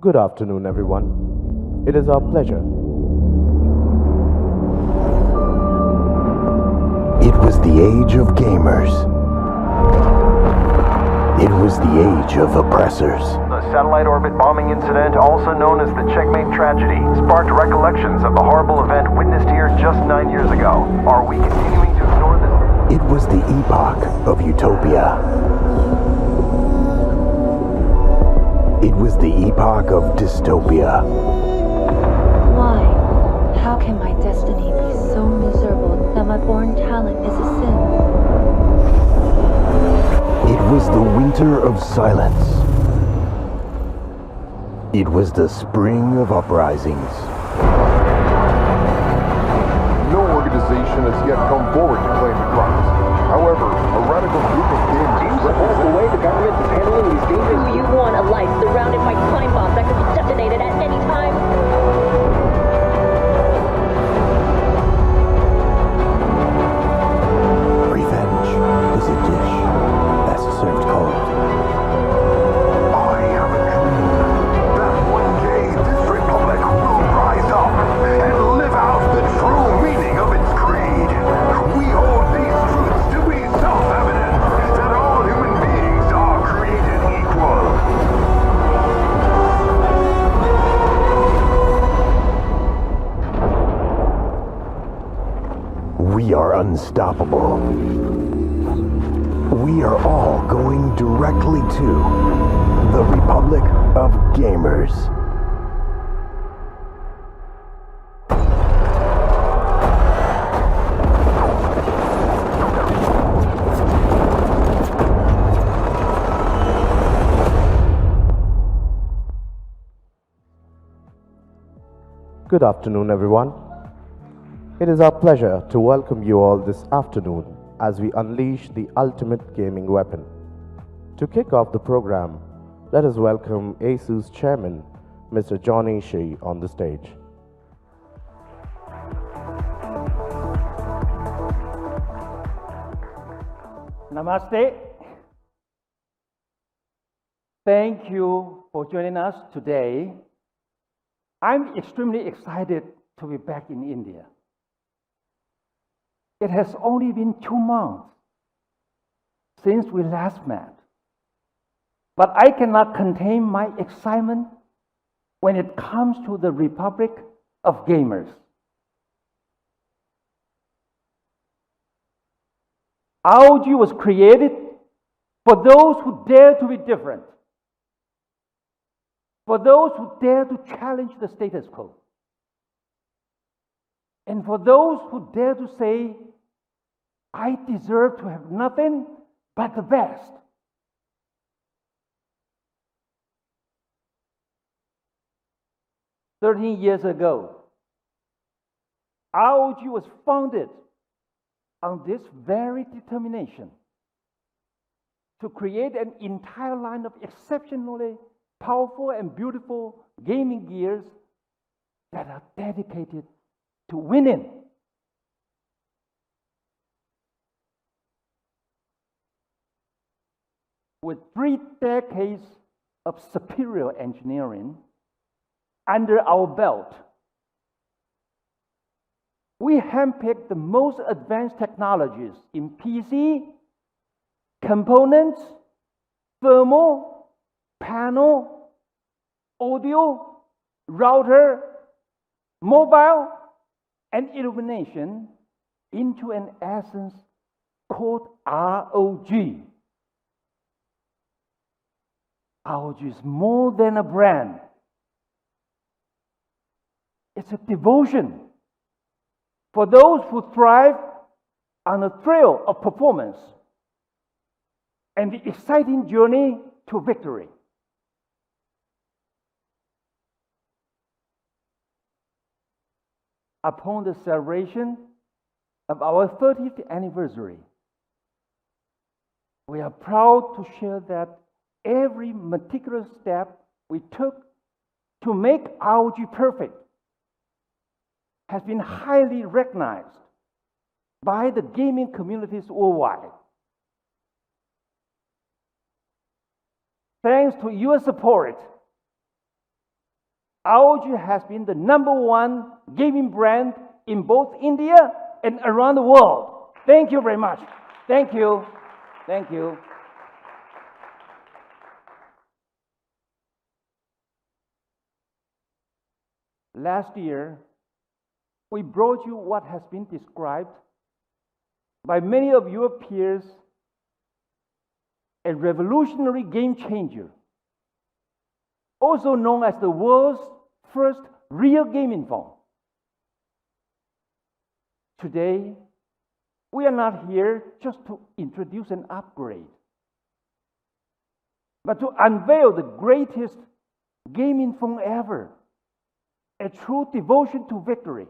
Good afternoon, everyone. It is our pleasure. It was the age of gamers. It was the age of oppressors. The satellite orbit bombing incident, also known as the Checkmate tragedy, sparked recollections of the horrible event witnessed here just 9 years ago. Are we continuing to ignore this? It was the epoch of utopia. It was the epoch of dystopia. Why? How can my destiny be so miserable that my born talent is a sin? It was the winter of silence. It was the spring of uprisings. No organization has yet come forward to claim the crimes. However, a radical group of gamers represent the way the government is handling these dangerous. Do you want a life surrounded by time bombs that could be detonated at any time? Revenge is a dish best served cold. I have a dream that one day this republic will rise up and live out the true meaning of its creed. We hold these truths to be self-evident that all human beings are created equal. We are unstoppable. We are all going directly to the Republic of Gamers. Good afternoon, everyone. It is our pleasure to welcome you all this afternoon as we unleash the ultimate gaming weapon. To kick off the program, let us welcome Asus Chairman, Mr. John Ishii, on the stage. Namaste. Thank you for joining us today. I'm extremely excited to be back in India. It has only been 2 months since we last met, but I cannot contain my excitement when it comes to the Republic of Gamers. ROG was created for those who dare to be different, for those who dare to challenge the status quo, and for those who dare to say, I deserve to have nothing but the best. "13 years ago, ROG was founded on this very determination to create an entire line of exceptionally powerful and beautiful gaming gears that are dedicated to winning. With 3 decades of superior engineering under our belt, we handpicked the most advanced technologies in PC, components, thermal, panel, audio, router, mobile, and illumination into an essence called ROG. ROG is more than a brand. It's a devotion for those who thrive on the thrill of performance and the exciting journey to victory. Upon the celebration of our 30th anniversary, we are proud to share that every meticulous step we took to make ROG perfect has been highly recognized by the gaming communities worldwide. Thanks to your support, ROG has been the #1 gaming brand in both India and around the world. Thank you very much. Thank you. Thank you. Last year, we brought you what has been described by many of your peers a revolutionary game changer, also known as the world's first real gaming phone. Today, we are not here just to introduce an upgrade, but to unveil the greatest gaming phone ever, a true devotion to victory.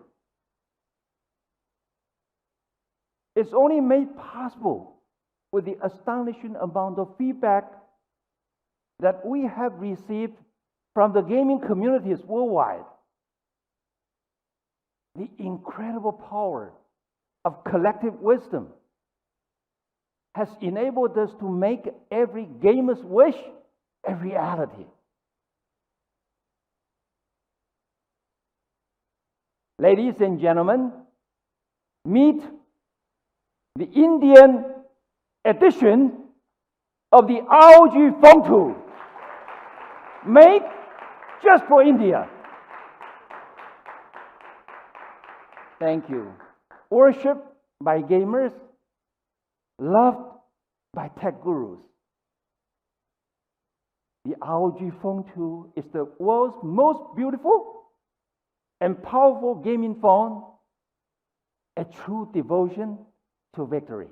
It's only made possible with the astonishing amount of feedback that we have received from the gaming communities worldwide. The incredible power of collective wisdom has enabled us to make every gamer's wish a reality. Ladies and gentlemen, meet the Indian edition of the ROG Phone 2, made just for India. Thank you. Worshipped by gamers, loved by tech gurus. The ROG Phone 2 is the world's most beautiful and powerful gaming phone, a true devotion to victory.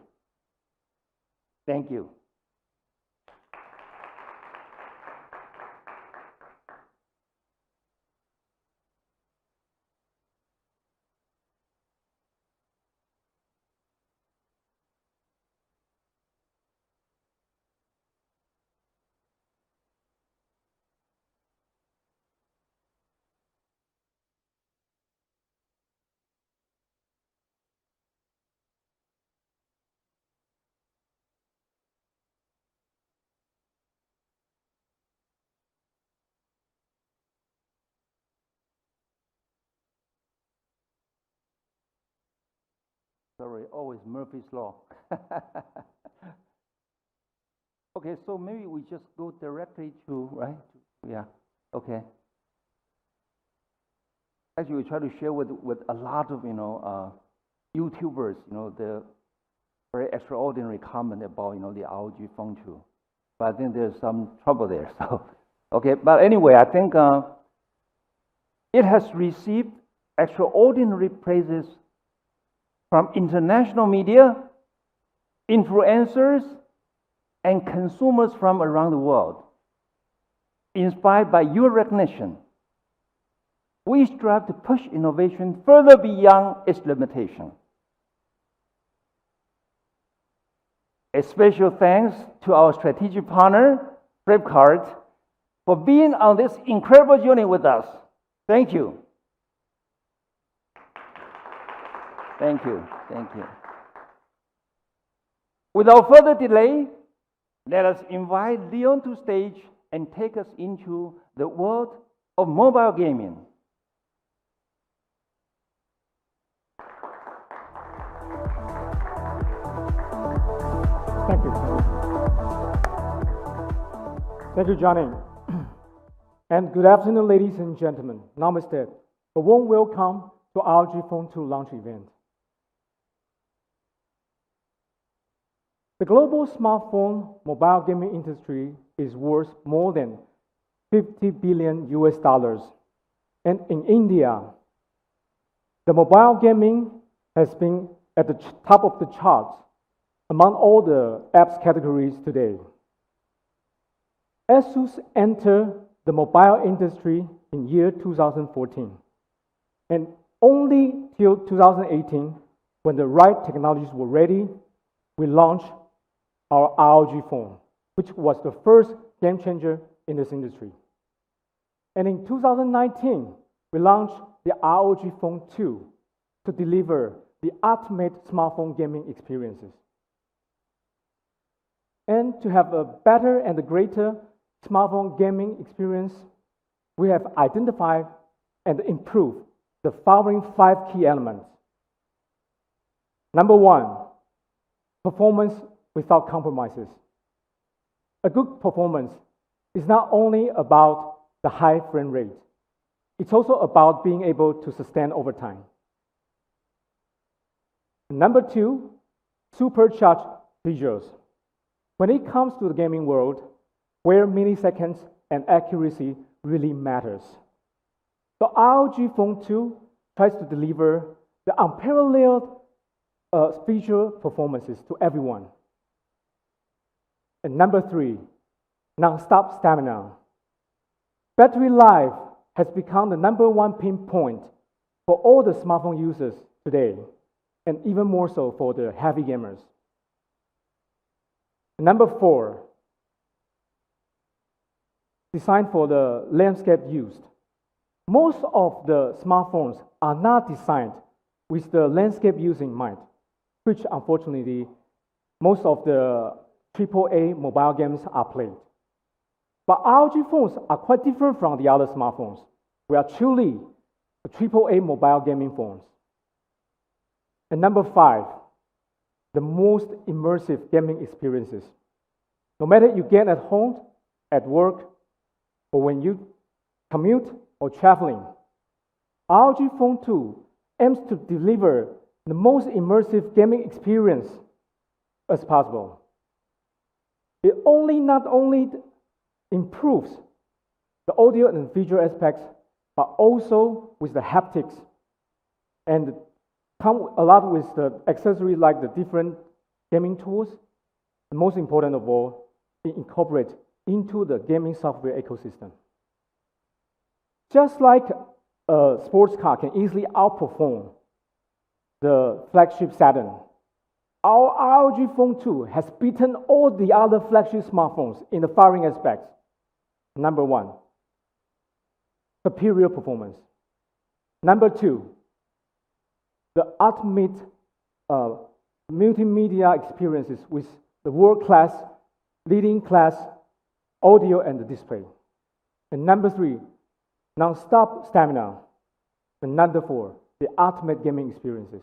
Thank you. Sorry, always Murphy's Law. Okay, so maybe we just go directly to, right? Yeah, okay. Actually, we try to share with a lot of, YouTubers, the very extraordinary comment about, the ROG Phone 2. But I think there's some trouble there, so. Okay, but anyway, I think it has received extraordinary praises from international media, influencers, and consumers from around the world. Inspired by your recognition, we strive to push innovation further beyond its limitation. A special thanks to our strategic partner, Flipkart, for being on this incredible journey with us. Thank you. Thank you. Thank you. Without further delay, let us invite Leon to stage and take us into the world of mobile gaming. Thank you. Thank you, Johnny. And good afternoon, ladies and gentlemen. Namaste. A warm welcome to ROG Phone 2 launch event. The global smartphone mobile gaming industry is worth more than $50 billion US. And in India, the mobile gaming has been at the top of the charts among all the apps categories today. Asus entered the mobile industry in year 2014, and only till 2018, when the right technologies were ready, we launched our ROG phone, which was the first game changer in this industry. And in 2019, we launched the ROG Phone 2 to deliver the ultimate smartphone gaming experiences. And to have a better and a greater smartphone gaming experience, we have identified and improved the following 5 key elements. Number 1, performance without compromises. A good performance is not only about the high frame rate, it's also about being able to sustain over time. Number 2, supercharged visuals. When it comes to the gaming world, where milliseconds and accuracy really matters, the ROG Phone 2 tries to deliver the unparalleled visual performances to everyone. And number 3, non-stop stamina. Battery life has become the number 1 pinpoint for all the smartphone users today, and even more so for the heavy gamers. Number 4, designed for the landscape used. Most of the smartphones are not designed with the landscape use in mind, which unfortunately most of the AAA mobile games are played. But ROG phones are quite different from the other smartphones. We are truly a AAA mobile gaming phones. And number 5, the most immersive gaming experiences. No matter you get at home, at work, or when you commute or traveling, ROG Phone 2 aims to deliver the most immersive gaming experience as possible. It not only improves the audio and visual aspects, but also with the haptics, and come a lot with the accessories like the different gaming tools. And most important of all, it incorporates into the gaming software ecosystem. Just like a sports car can easily outperform the flagship Saturn, our ROG Phone 2 has beaten all the other flagship smartphones in the following aspects. Number 1, superior performance. Number 2, the ultimate multimedia experiences with the world-class, leading-class audio and the display. And number 3, non-stop stamina. And number 4, the ultimate gaming experiences.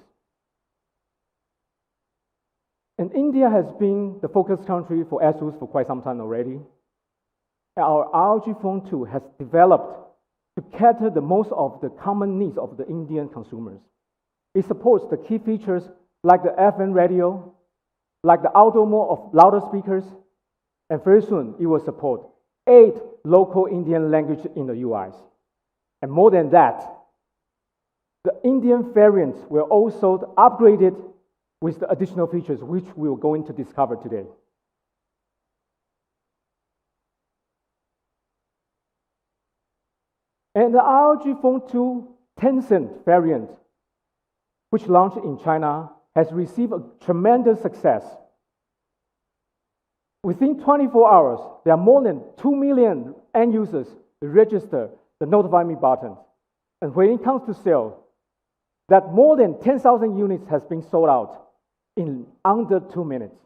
And India has been the focus country for Asus for quite some time already. Our ROG Phone 2 has developed to cater the most of the common needs of the Indian consumers. It supports the key features like the FM radio, like the auto mode of louder speakers, and very soon it will support 8 local Indian languages in the UIs. And more than that, the Indian variants were also upgraded with the additional features which we are going to discover today. And the ROG Phone 2 Tencent variant, which launched in China, has received a tremendous success. Within 24 hours, there are more than 2 million end users who register the Notify Me button. And when it comes to sale, that more than 10,000 units has been sold out in under 2 minutes.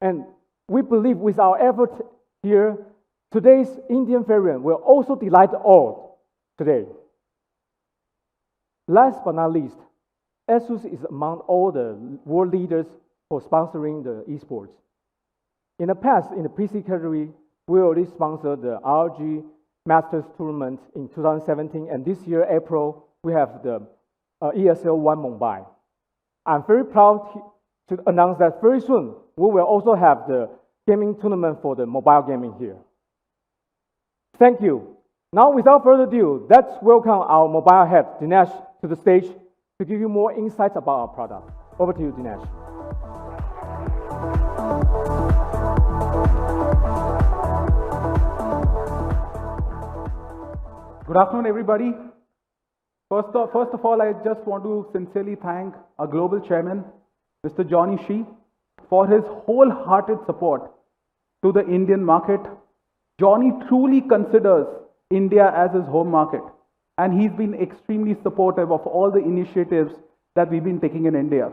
And we believe with our effort here, today's Indian variant will also delight all today. Last but not least, Asus is among all the world leaders for sponsoring the esports. In the past, in the PC category, we already sponsored the ROG Masters Tournament in 2017, and this year, April, we have the ESL One Mumbai. I'm very proud to announce that very soon, we will also have the gaming tournament for the mobile gaming here. Thank you. Now, without further ado, let's welcome our mobile head, Dinesh, to the stage to give you more insights about our product. Over to you, Dinesh. Good afternoon, everybody. First of all, I just want to sincerely thank our global chairman, Mr. Johnny Shee, for his wholehearted support to the Indian market. Johnny truly considers India as his home market, and he's been extremely supportive of all the initiatives that we've been taking in India.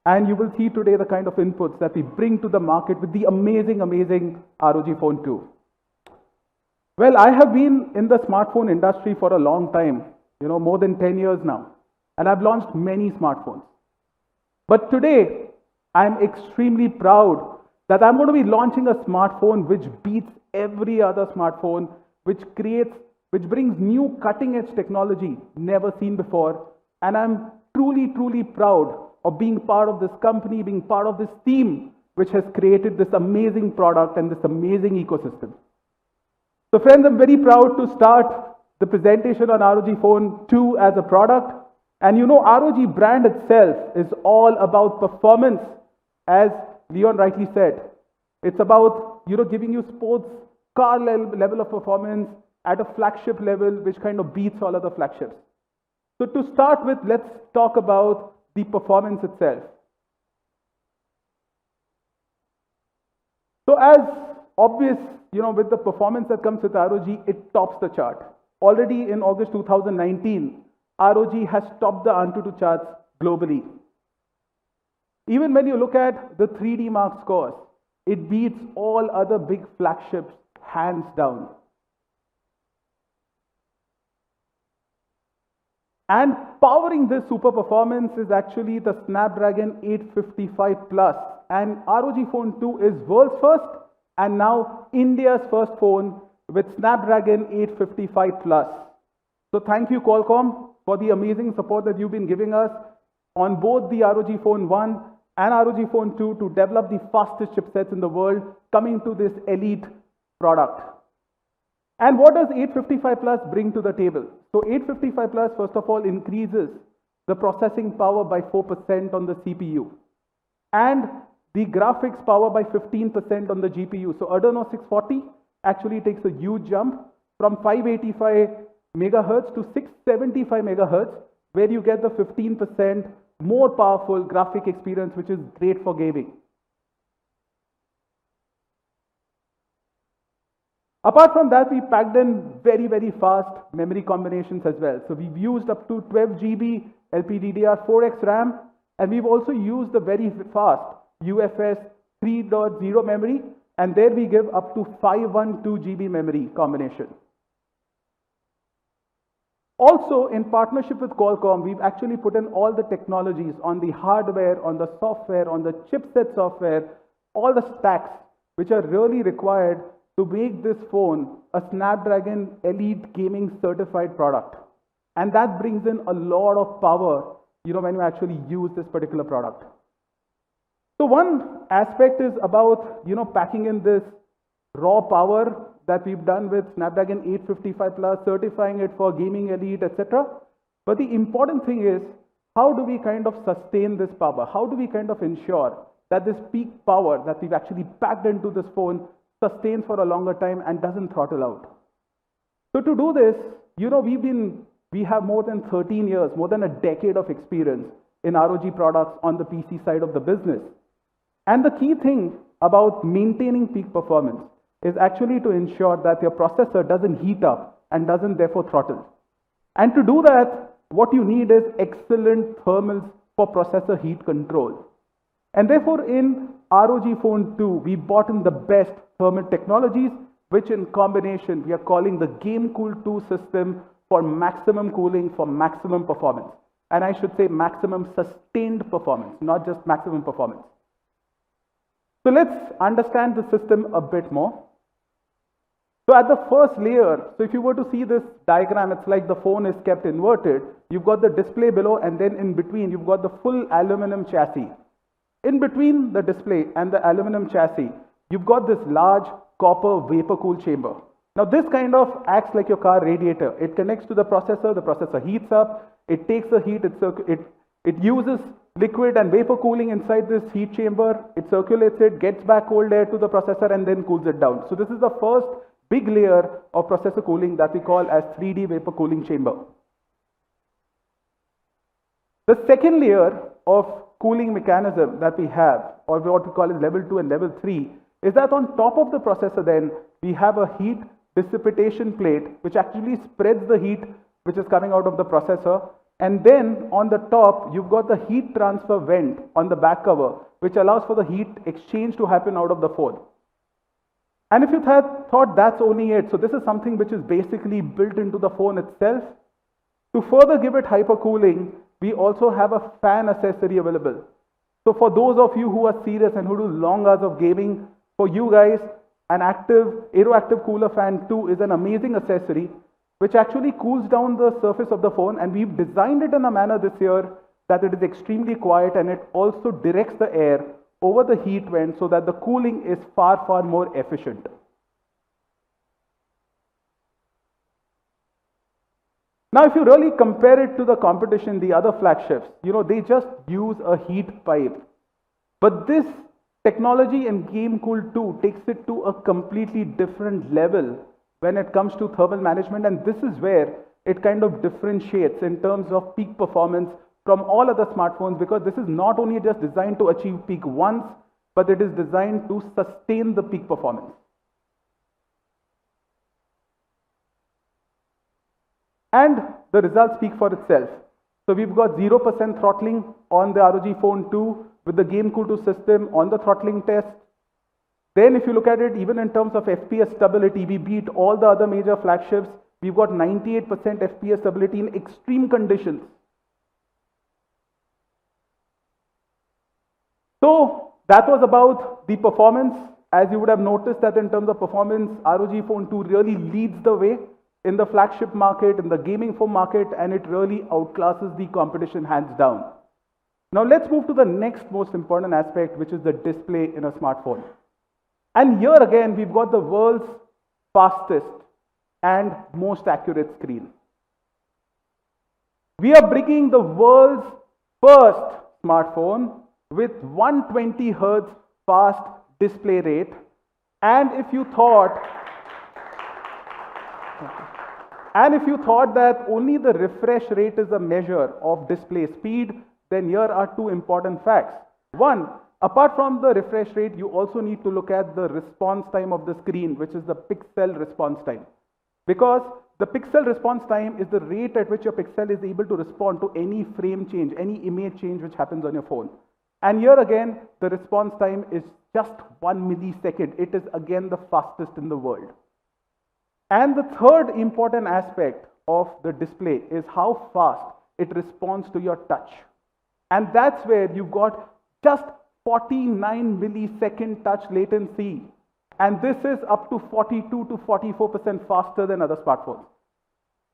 And you will see today the kind of inputs that we bring to the market with the amazing ROG Phone 2. Well, I have been in the smartphone industry for a long time, more than 10 years now, and I've launched many smartphones. But today, I'm extremely proud that I'm going to be launching a smartphone which beats every other smartphone, which brings new cutting edge technology never seen before. And I'm truly, truly proud of being part of this company, being part of this team, which has created this amazing product and this amazing ecosystem. So friends, I'm very proud to start the presentation on ROG Phone 2 as a product. And ROG brand itself is all about performance, as Leon rightly said. It's about, giving you sports car level of performance at a flagship level, which kind of beats all other flagships. So to start with, let's talk about the performance itself. So as obvious, with the performance that comes with ROG, it tops the chart. Already in August 2019, ROG has topped the Antutu charts globally. Even when you look at the 3D Mark scores, it beats all other big flagships hands down. And powering this super performance is actually the Snapdragon 855 Plus. And ROG Phone 2 is world's first and now India's first phone with Snapdragon 855 Plus. So thank you, Qualcomm, for the amazing support that you've been giving us on both the ROG Phone 1 and ROG Phone 2 to develop the fastest chipsets in the world coming to this elite product. And what does 855 Plus bring to the table? So 855 Plus, first of all, increases the processing power by 4% on the CPU and the graphics power by 15% on the GPU. So Adreno 640 actually takes a huge jump from 585 megahertz to 675 megahertz, where you get the 15% more powerful graphic experience, which is great for gaming. Apart from that, we packed in very, very fast memory combinations as well. So we've used up to 12 GB LPDDR4X RAM, and we've also used the very fast UFS 3.0 memory, and there we give up to 512 GB memory combination. Also, in partnership with Qualcomm, we've actually put in all the technologies on the hardware, on the software, on the chipset software, all the stacks which are really required to make this phone a Snapdragon Elite Gaming certified product. And that brings in a lot of power, when you actually use this particular product. So one aspect is about, packing in this raw power that we've done with Snapdragon 855 Plus, certifying it for gaming elite, etc. But the important thing is, how do we kind of sustain this power? How do we kind of ensure that this peak power that we've actually packed into this phone sustains for a longer time and doesn't throttle out? So to do this, we have more than 13 years, more than a decade of experience in ROG products on the PC side of the business. And the key thing about maintaining peak performance is actually to ensure that your processor doesn't heat up and doesn't therefore throttle. And to do that, what you need is excellent thermals for processor heat control. And therefore, in ROG Phone 2, we brought in the best thermal technologies, which in combination, we are calling the GameCool 2 system for maximum cooling, for maximum performance. And I should say maximum sustained performance, not just maximum performance. So let's understand the system a bit more. So at the first layer, so if you were to see this diagram, it's like the phone is kept inverted. You've got the display below, and then in between, you've got the full aluminum chassis. In between the display and the aluminum chassis, you've got this large copper vapor cool chamber. Now this kind of acts like your car radiator. It connects to the processor heats up, it takes the heat, it uses liquid and vapor cooling inside this heat chamber, it circulates it, gets back cold air to the processor and then cools it down. So this is the first big layer of processor cooling that we call as 3D vapor cooling chamber. The second layer of cooling mechanism that we have, or what we call is level 2 and level 3, is that on top of the processor then we have a heat dissipation plate which actually spreads the heat which is coming out of the processor, and then on the top you've got the heat transfer vent on the back cover which allows for the heat exchange to happen out of the phone. And if you thought that's only it, so this is something which is basically built into the phone itself. To further give it hypercooling, we also have a fan accessory available. So for those of you who are serious and who do long hours of gaming, for you guys, an aeroactive cooler fan 2 is an amazing accessory which actually cools down the surface of the phone, and we've designed it in a manner this year that it is extremely quiet, and it also directs the air over the heat vent so that the cooling is far, far more efficient. Now, if you really compare it to the competition, the other flagships, they just use a heat pipe. But this technology in GameCool 2 takes it to a completely different level when it comes to thermal management, and this is where it kind of differentiates in terms of peak performance from all other smartphones, because this is not only just designed to achieve peak once, but it is designed to sustain the peak performance. And the results speak for itself. So we've got 0% throttling on the ROG Phone 2 with the GameCool 2 system on the throttling test. Then if you look at it, even in terms of FPS stability, we beat all the other major flagships. We've got 98% FPS stability in extreme conditions. So that was about the performance. As you would have noticed that in terms of performance, ROG Phone 2 really leads the way in the flagship market, in the gaming phone market, and it really outclasses the competition hands down. Now let's move to the next most important aspect, which is the display in a smartphone. And here again, we've got the world's fastest and most accurate screen. We are bringing the world's first smartphone with 120 Hz fast display rate. And if you thought that only the refresh rate is a measure of display speed, then here are two important facts. One, apart from the refresh rate, you also need to look at the response time of the screen, which is the pixel response time. Because the pixel response time is the rate at which your pixel is able to respond to any frame change, any image change which happens on your phone. And here again, the response time is just 1 millisecond. It is again the fastest in the world. And the third important aspect of the display is how fast it responds to your touch. And that's where you've got just 49 millisecond touch latency. And this is up to 42 to 44% faster than other smartphones.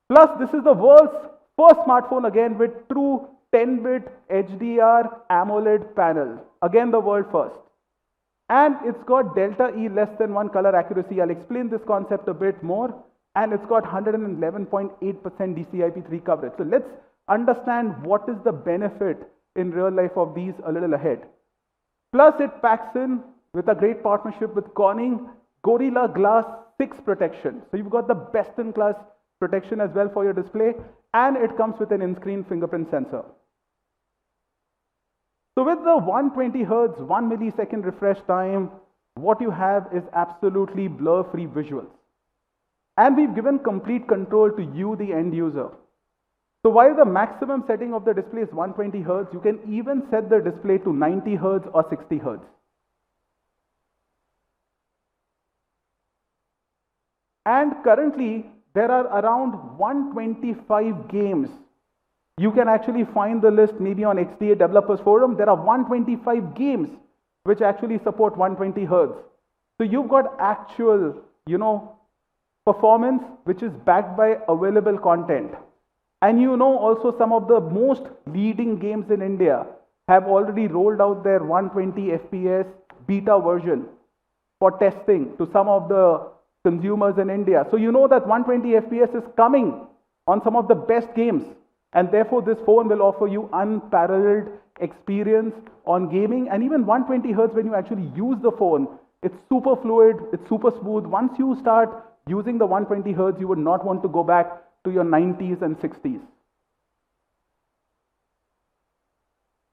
Plus, this is the world's first smartphone again with true 10-bit HDR AMOLED panel. Again, the world first. And it's got delta E less than 1 color accuracy. I'll explain this concept a bit more. And it's got 111.8% DCI-P3 coverage. So let's understand what is the benefit in real life of these a little ahead. Plus, it packs in with a great partnership with Corning Gorilla Glass 6 protection. So you've got the best-in-class protection as well for your display. And it comes with an in-screen fingerprint sensor. So with the 120 Hz, 1 millisecond refresh time, what you have is absolutely blur-free visuals. And we've given complete control to you, the end user. So while the maximum setting of the display is 120 Hz, you can even set the display to 90 Hz or 60 Hz. And currently, there are around 125 games. You can actually find the list maybe on XDA Developers Forum. There are 125 games which actually support 120 Hz. So you've got actual, performance which is backed by available content. And also some of the most leading games in India have already rolled out their 120 FPS beta version for testing to some of the consumers in India. So you know that 120 FPS is coming on some of the best games. And therefore, this phone will offer you unparalleled experience on gaming. And even 120 Hz, when you actually use the phone, it's super fluid, it's super smooth. Once you start using the 120 Hz, you would not want to go back to your 90s and 60s.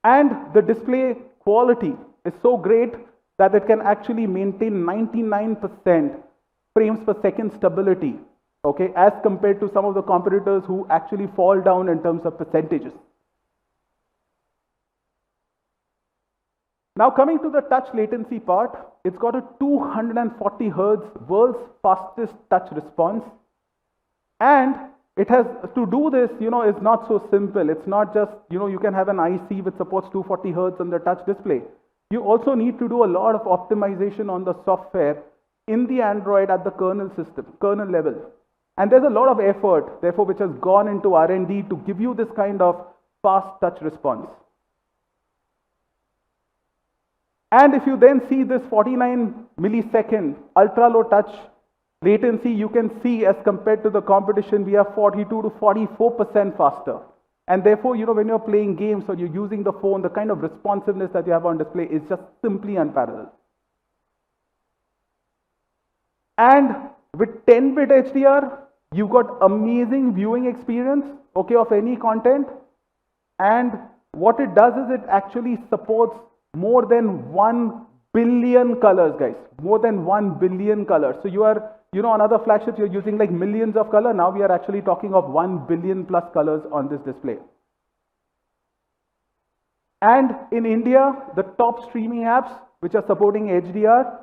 And the display quality is so great that it can actually maintain 99% frames per second stability, okay, as compared to some of the competitors who actually fall down in terms of percentages. Now coming to the touch latency part, it's got a 240 Hertz world's fastest touch response. And it has, to do this, it's not so simple. It's not just, you can have an IC which supports 240 Hertz on the touch display. You also need to do a lot of optimization on the software in the Android at the kernel level. And there's a lot of effort, therefore, which has gone into R&D to give you this kind of fast touch response. And if you then see this 49 millisecond ultra low touch latency, you can see as compared to the competition, we are 42 to 44% faster. And therefore, when you're playing games or you're using the phone, the kind of responsiveness that you have on display is just simply unparalleled. And with 10-bit HDR, you've got amazing viewing experience, okay, of any content. And what it does is it actually supports more than 1 billion colors, guys. More than 1 billion colors. So you are, on other flagships, you're using like millions of colors. Now we are actually talking of 1 billion plus colors on this display. And in India, the top streaming apps which are supporting HDR,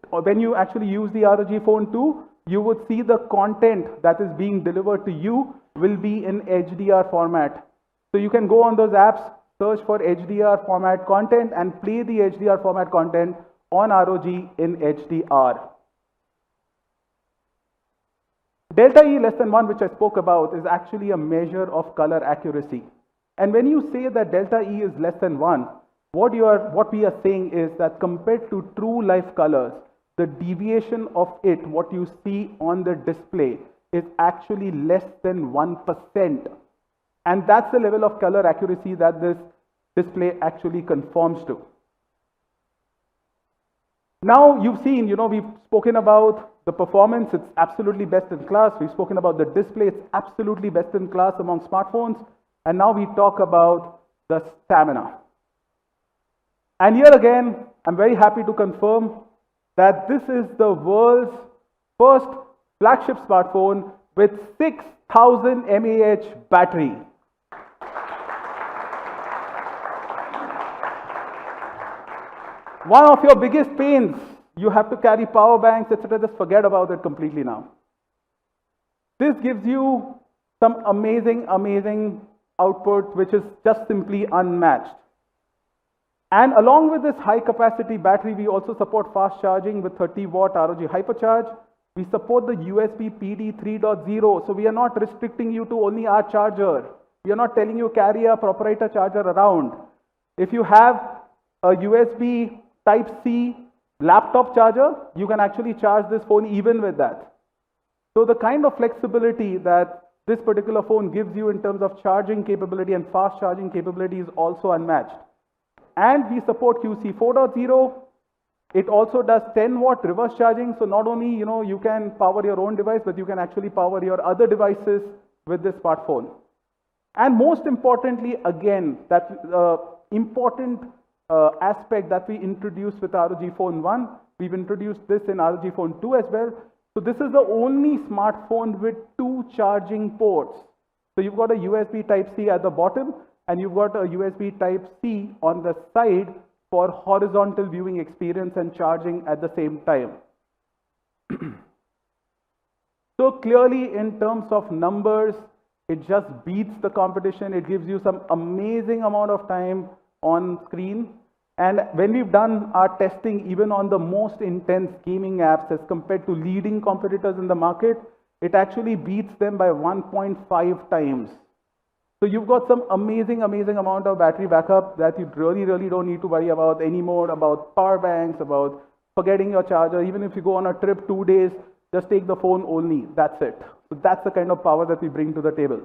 when you actually use the ROG Phone 2, you would see the content that is being delivered to you will be in HDR format. So you can go on those apps, search for HDR format content and play the HDR format content on ROG in HDR. Delta E less than 1, which I spoke about, is actually a measure of color accuracy. And when you say that delta E is less than 1, what we are saying is that compared to true life colors, the deviation of it, what you see on the display, is actually less than 1%. And that's the level of color accuracy that this display actually conforms to. Now you've seen, we've spoken about the performance, it's absolutely best in class. We've spoken about the display, it's absolutely best in class among smartphones. And now we talk about the stamina. And here again, I'm very happy to confirm that this is the world's first flagship smartphone with 6,000 mAh battery. One of your biggest pains, you have to carry power banks, etc. Just forget about it completely now. This gives you some amazing output, which is just simply unmatched. And along with this high capacity battery, we also support fast charging with 30 watt ROG Hypercharge. We support the USB PD 3.0. So we are not restricting you to only our charger. We are not telling you carry a proprietor charger around. If you have a USB Type-C laptop charger, you can actually charge this phone even with that. So the kind of flexibility that this particular phone gives you in terms of charging capability and fast charging capability is also unmatched. And we support QC 4.0. It also does 10 watt reverse charging. So not only, you can power your own device, but you can actually power your other devices with this smartphone. And most importantly, again, that important aspect that we introduced with ROG Phone 1, we've introduced this in ROG Phone 2 as well. So this is the only smartphone with 2 charging ports. So you've got a USB Type-C at the bottom and you've got a USB Type-C on the side for horizontal viewing experience and charging at the same time. So clearly in terms of numbers, it just beats the competition. It gives you some amazing amount of time on screen. And when we've done our testing, even on the most intense gaming apps as compared to leading competitors in the market, it actually beats them by 1.5 times. So you've got some amazing amount of battery backup that you really don't need to worry about anymore, about power banks, about forgetting your charger. Even if you go on a trip 2 days, just take the phone only, that's it. So that's the kind of power that we bring to the table.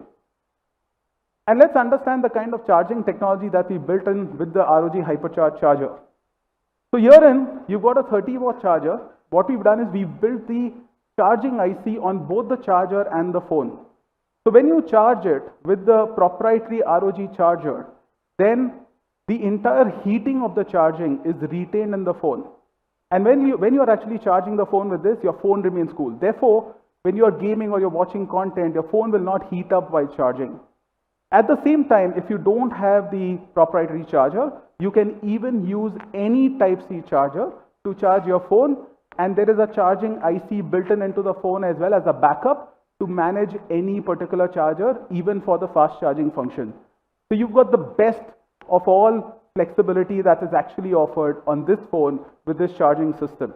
And let's understand the kind of charging technology that we built in with the ROG Hypercharge charger. So herein, you've got a 30 watt charger. What we've done is we've built the charging IC on both the charger and the phone. So when you charge it with the proprietary ROG charger, then the entire heating of the charging is retained in the phone. And when you are actually charging the phone with this, your phone remains cool. Therefore, when you are gaming or you're watching content, your phone will not heat up while charging. At the same time, if you don't have the proprietary charger, You can even use any Type-C charger to charge your phone, and there is a charging IC built into the phone as well as a backup to manage any particular charger, even for the fast charging function. So you've got the best of all flexibility that is actually offered on this phone with this charging system.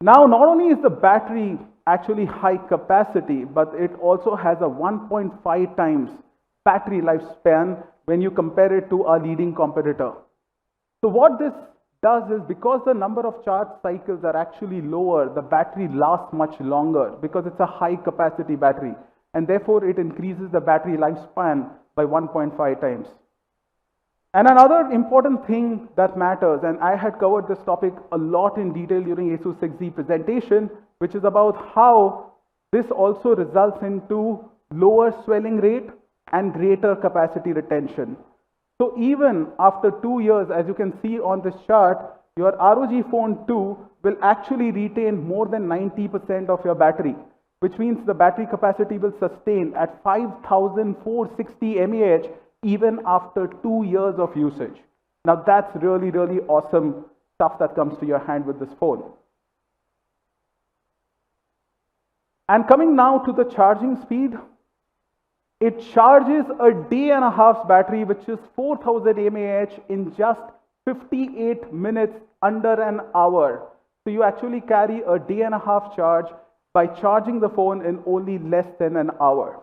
Now, not only is the battery actually high capacity, but it also has a 1.5 times battery lifespan when you compare it to our leading competitor. So what this does is, because the number of charge cycles are actually lower, the battery lasts much longer because it's a high capacity battery, and therefore it increases the battery lifespan by 1.5 times. And another important thing that matters, and I had covered this topic a lot in detail during Asus 6Z presentation, which is about how this also results into lower swelling rate and greater capacity retention. So even after 2 years, as you can see on this chart, your ROG Phone 2 will actually retain more than 90% of your battery, which means the battery capacity will sustain at 5,460 mAh even after 2 years of usage. Now that's really, really awesome stuff that comes to your hand with this phone. And coming now to the charging speed, it charges a day and a half's battery, which is 4,000 mAh, in just 58 minutes, under an hour. So you actually carry a day and a half charge by charging the phone in only less than an hour.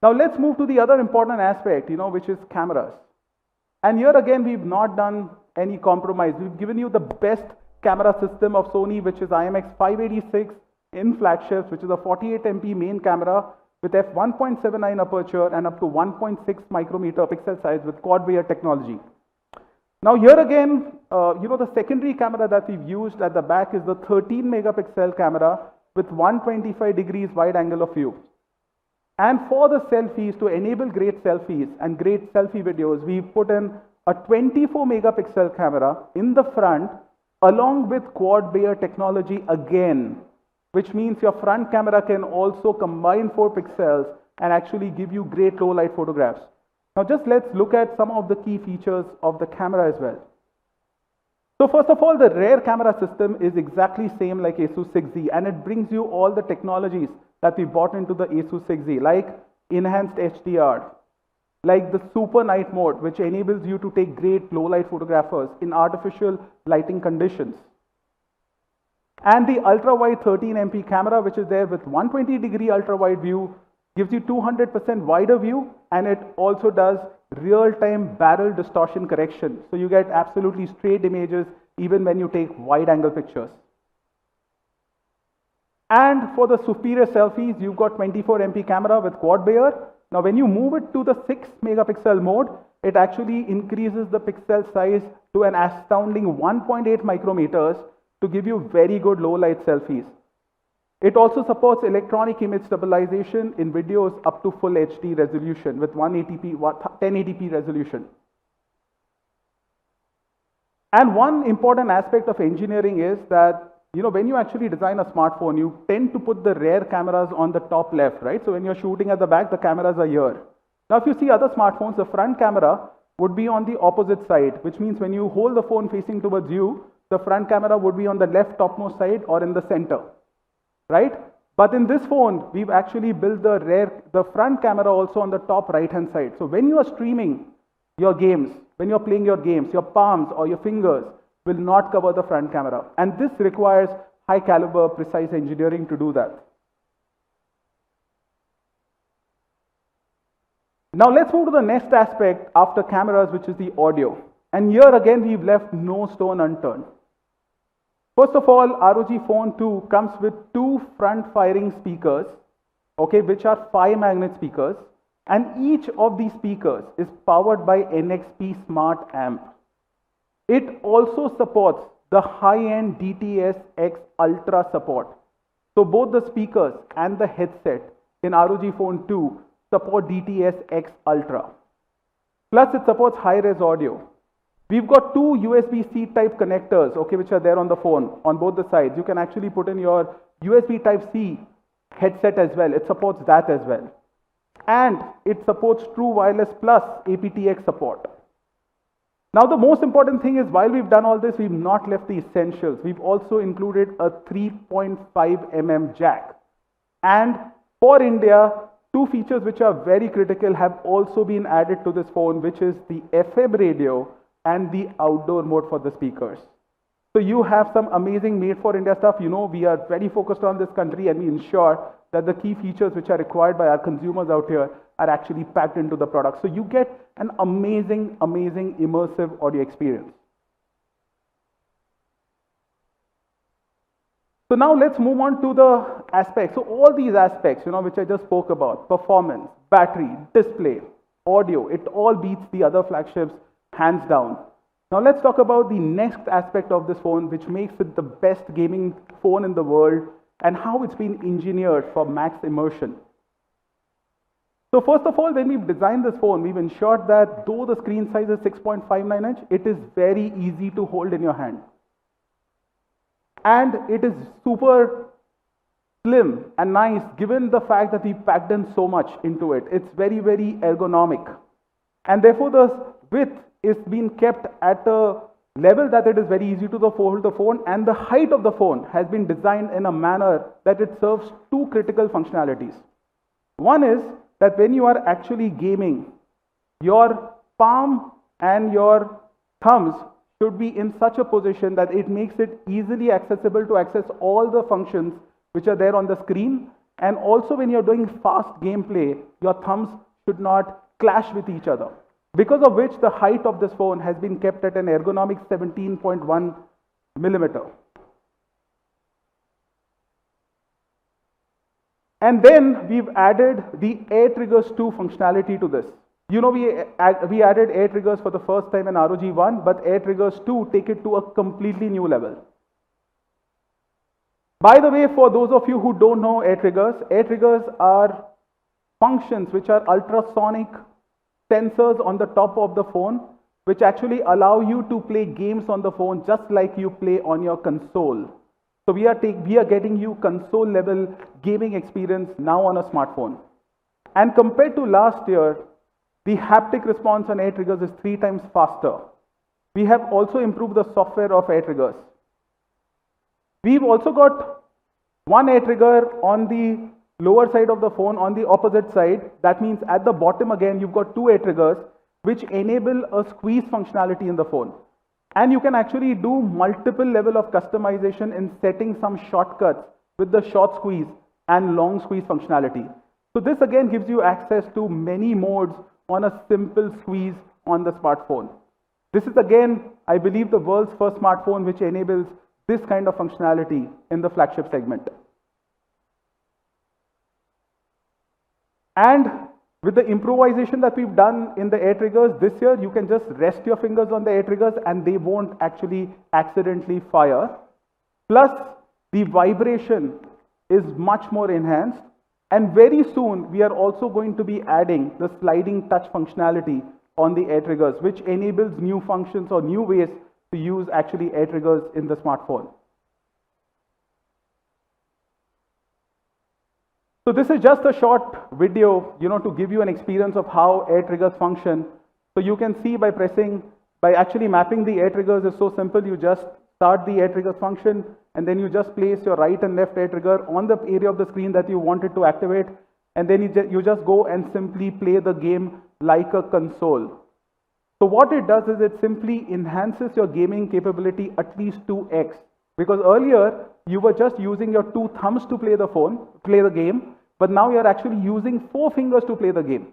Now let's move to the other important aspect, which is cameras. And here again, we've not done any compromise. We've given you the best camera system of Sony, which is IMX586 in flagships, which is a 48 MP main camera with f1.79 aperture and up to 1.6 micrometer pixel size with quad Bayer technology. Now here again, the secondary camera that we've used at the back is the 13 megapixel camera with 125 degrees wide angle of view. And for the selfies, to enable great selfies and great selfie videos, we've put in a 24 megapixel camera in the front along with quad Bayer technology again, which means your front camera can also combine 4 pixels and actually give you great low light photographs. Now just let's look at some of the key features of the camera as well. So first of all, the rear camera system is exactly same like Asus 6Z, and it brings you all the technologies that we brought into the Asus 6Z, like enhanced HDR, like the super night mode, which enables you to take great low light photographers in artificial lighting conditions. And the ultra wide 13 MP camera, which is there with 120 degree ultra wide view, gives you 200% wider view, and it also does real-time barrel distortion correction. So you get absolutely straight images even when you take wide angle pictures. And for the superior selfies, you've got 24 MP camera with quad Bayer. Now when you move it to the 6 megapixel mode, it actually increases the pixel size to an astounding 1.8 micrometers to give you very good low light selfies. It also supports electronic image stabilization in videos up to full HD resolution with 1080p resolution. And one important aspect of engineering is that, when you actually design a smartphone, you tend to put the rear cameras on the top left, right? So when you're shooting at the back, the cameras are here. Now if you see other smartphones, the front camera would be on the opposite side, which means when you hold the phone facing towards you, the front camera would be on the left topmost side or in the center, right? But in this phone, we've actually built the front camera also on the top right hand side. So when you are streaming your games, when you're playing your games, your palms or your fingers will not cover the front camera. And this requires high caliber, precise engineering to do that. Now let's move to the next aspect after cameras, which is the audio. And here again, we've left no stone unturned. First of all, ROG Phone 2 comes with 2 front-firing speakers, which are 5-magnet speakers, and each of these speakers is powered by NXP Smart Amp. It also supports the high-end DTS-X Ultra support. So both the speakers and the headset in ROG Phone 2 support DTS-X Ultra. Plus, it supports high-res audio. We've got 2 USB-C type connectors, which are there on the phone on both the sides. You can actually put in your USB Type-C headset as well. It supports that as well. and it supports True Wireless Plus aptX support. Now the most important thing is, while we've done all this, we've not left the essentials. We've also included a 3.5mm jack. And for India, two features which are very critical have also been added to this phone, which is the FM radio and the outdoor mode for the speakers. So you have some amazing made for India stuff. You know, we are very focused on this country, and we ensure that the key features which are required by our consumers out here are actually packed into the product. So you get an amazing, amazing immersive audio experience. So now let's move on to the aspects. So all these aspects, you know, which I just spoke about, performance, battery, display, audio, it all beats the other flagships hands down. Now let's talk about the next aspect of this phone, which makes it the best gaming phone in the world, and how it's been engineered for max immersion. So first of all, when we've designed this phone, we've ensured that though the screen size is 6.59 inch, it is very easy to hold in your hand. And it is super slim and nice, given the fact that we packed in so much into it. It's very, very ergonomic. And therefore the width is being kept at a level that it is very easy to hold the phone, and the height of the phone has been designed in a manner that it serves two critical functionalities. One is that when you are actually gaming, your palm and your thumbs should be in such a position that it makes it easily accessible to access all the functions which are there on the screen. And also when you're doing fast gameplay, your thumbs should not clash with each other. Because of which the height of this phone has been kept at an ergonomic 17.1 millimeter. And then we've added the Air Triggers 2 functionality to this. You know, we added Air Triggers for the first time in ROG 1, but Air Triggers 2 take it to a completely new level. By the way, for those of you who don't know Air Triggers are functions which are ultrasonic sensors on the top of the phone, which actually allow you to play games on the phone just like you play on your console. So we are getting you console level gaming experience now on a smartphone. And compared to last year, the haptic response on Air Triggers is 3 times faster. We have also improved the software of Air Triggers. We've also got one Air Trigger on the lower side of the phone on the opposite side. That means at the bottom again, you've got 2 Air Triggers which enable a squeeze functionality in the phone. And you can actually do multiple level of customization in setting some shortcuts with the short squeeze and long squeeze functionality. So this again gives you access to many modes on a simple squeeze on the smartphone. This is again, I believe, the world's first smartphone which enables this kind of functionality in the flagship segment. And with the improvisation that we've done in the Air Triggers this year, you can just rest your fingers on the Air Triggers and they won't actually accidentally fire. Plus, the vibration is much more enhanced. And very soon, we are also going to be adding the sliding touch functionality on the Air Triggers, which enables new functions or new ways to use actually Air Triggers in the smartphone. So this is just a short video, you know, to give you an experience of how Air Triggers function. So you can see by actually mapping the Air Triggers is so simple. You just start the Air Triggers function, and then you just place your right and left Air Trigger on the area of the screen that you wanted to activate, and then you just go and simply play the game like a console. So what it does is it simply enhances your gaming capability at least 2x. Because earlier, you were just using your 2 thumbs to play the game, but now you're actually using 4 fingers to play the game.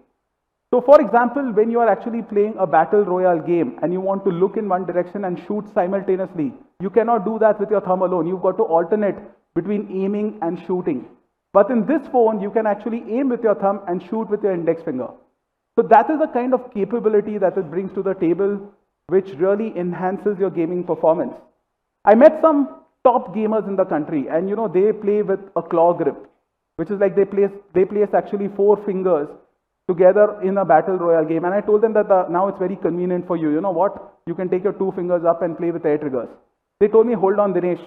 So for example, when you are actually playing a battle royale game and you want to look in one direction and shoot simultaneously, you cannot do that with your thumb alone. You've got to alternate between aiming and shooting. But in this phone, you can actually aim with your thumb and shoot with your index finger. So that is the kind of capability that it brings to the table, which really enhances your gaming performance. I met some top gamers in the country, and you know, they play with a claw grip, which is like they place actually 4 fingers together in a battle royale game. And I told them that now it's very convenient for you. You know what? You can take your 2 fingers up and play with Air Triggers. They told me, hold on, Dinesh,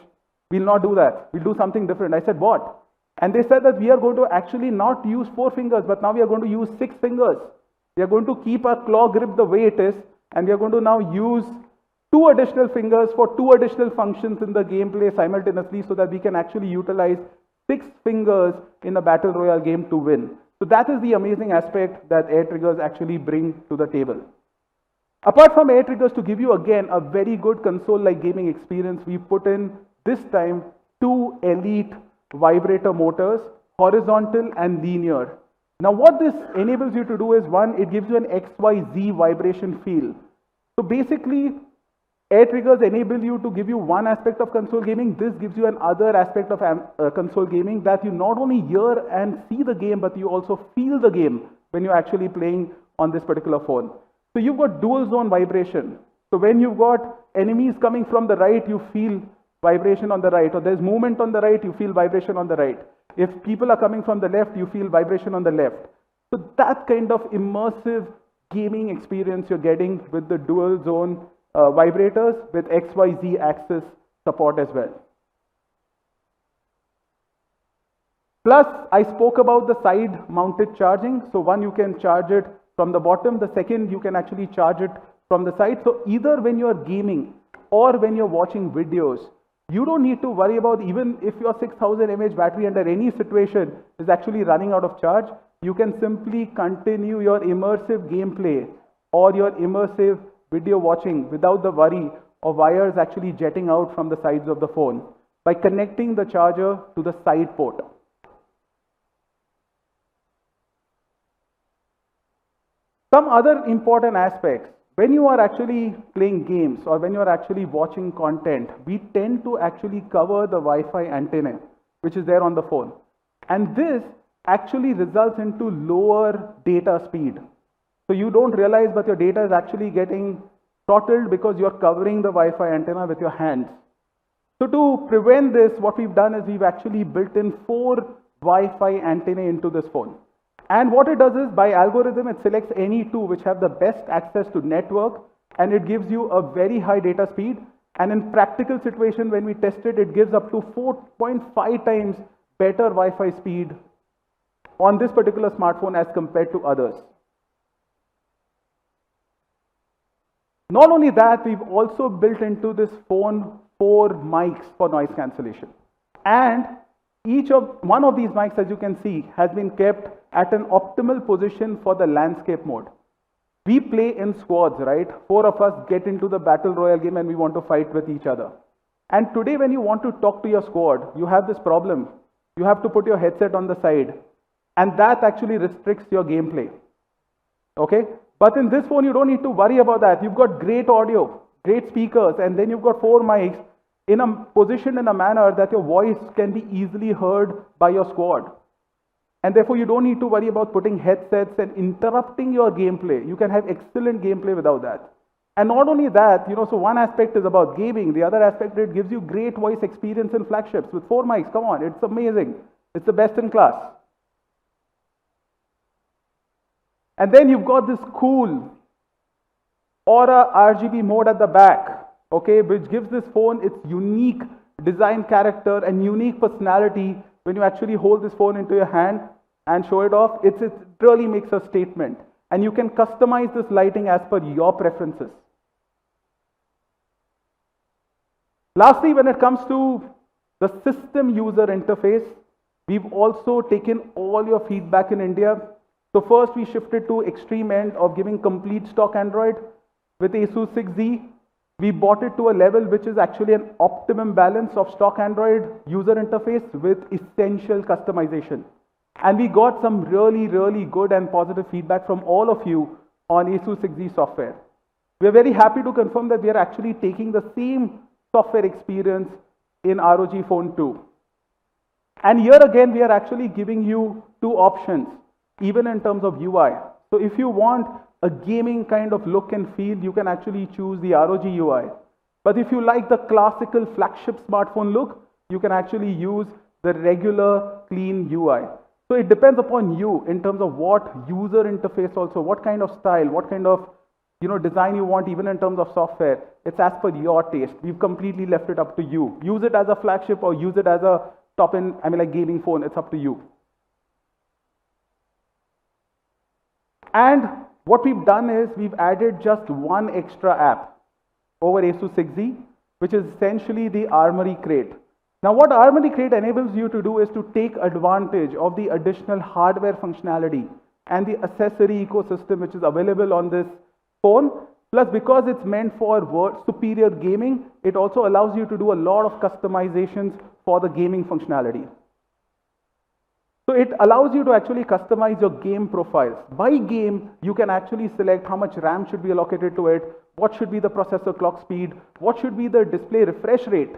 we'll not do that. We'll do something different. I said, what? And they said that we are going to actually not use 4 fingers, but now we are going to use 6 fingers. We are going to keep our claw grip the way it is, and we are going to now use 2 additional fingers for 2 additional functions in the gameplay simultaneously, so that we can actually utilize 6 fingers in a battle royale game to win. So that is the amazing aspect that air triggers actually bring to the table. Apart from air triggers, to give you again a very good console-like gaming experience, we put in this time 2 elite vibrator motors, horizontal and linear. Now what this enables you to do is, one, it gives you an XYZ vibration feel. So basically, air triggers enable you to give you one aspect of console gaming. This gives you another aspect of console gaming, that you not only hear and see the game, but you also feel the game when you're actually playing on this particular phone. So you've got dual zone vibration. So when you've got enemies coming from the right, you feel vibration on the right, or there's movement on the right, you feel vibration on the right. If people are coming from the left, you feel vibration on the left. So that kind of immersive gaming experience you're getting with the dual zone vibrators with XYZ axis support as well. Plus, I spoke about the side mounted charging. So one, you can charge it from the bottom. The second, you can actually charge it from the side. So either when you're gaming or when you're watching videos, you don't need to worry about, even if your 6000 mAh battery under any situation is actually running out of charge, you can simply continue your immersive gameplay or your immersive video watching without the worry of wires actually jetting out from the sides of the phone by connecting the charger to the side port. Some other important aspects. When you are actually playing games or when you are actually watching content, we tend to actually cover the Wi-Fi antenna, which is there on the phone. And this actually results into lower data speed. So you don't realize, but your data is actually getting throttled because you're covering the Wi-Fi antenna with your hands. So to prevent this, what we've done is we've actually built in 4 Wi-Fi antennae into this phone. And what it does is, by algorithm, it selects any 2 which have the best access to network, and it gives you a very high data speed. And in practical situation, when we tested, it gives up to 4.5 times better Wi-Fi speed on this particular smartphone as compared to others. Not only that, we've also built into this phone 4 mics for noise cancellation. And one of these mics, as you can see, has been kept at an optimal position for the landscape mode. We play in squads, right? 4 of us get into the battle royale game and we want to fight with each other. And today when you want to talk to your squad, you have this problem. You have to put your headset on the side, and that actually restricts your gameplay. Okay? But in this phone, you don't need to worry about that. You've got great audio, great speakers, and then you've got 4 mics positioned in a manner that your voice can be easily heard by your squad. And therefore, you don't need to worry about putting headsets and interrupting your gameplay. You can have excellent gameplay without that. And not only that, so one aspect is about gaming. The other aspect, it gives you great voice experience in flagships with 4 mics. Come on, it's amazing. It's the best in class. And then you've got this cool Aura RGB mode at the back, okay, which gives this phone its unique design character and unique personality. When you actually hold this phone into your hand and show it off, it really makes a statement. And you can customize this lighting as per your preferences. Lastly, when it comes to the system user interface, we've also taken all your feedback in India. So first we shifted to extreme end of giving complete stock Android with Asus 6Z. We brought it to a level which is actually an optimum balance of stock Android user interface with essential customization. And we got some really, really good and positive feedback from all of you on Asus 6Z software. We are very happy to confirm that we are actually taking the same software experience in ROG Phone 2. And here again, we are actually giving you 2 options, even in terms of UI. So if you want a gaming kind of look and feel, you can actually choose the ROG UI. But if you like the classical flagship smartphone look, you can actually use the regular clean UI. So it depends upon you in terms of what user interface also, what kind of style, what kind of design you want, even in terms of software. It's as per your taste. We've completely left it up to you. Use it as a flagship or use it as a top-end, like gaming phone. It's up to you. And what we've done is we've added just one extra app over Asus 6Z, which is essentially the Armory Crate. Now, what Armory Crate enables you to do is to take advantage of the additional hardware functionality and the accessory ecosystem which is available on this phone. Plus, because it's meant for superior gaming, it also allows you to do a lot of customizations for the gaming functionality. So it allows you to actually customize your game profiles. By game, you can actually select how much RAM should be allocated to it, what should be the processor clock speed, what should be the display refresh rate.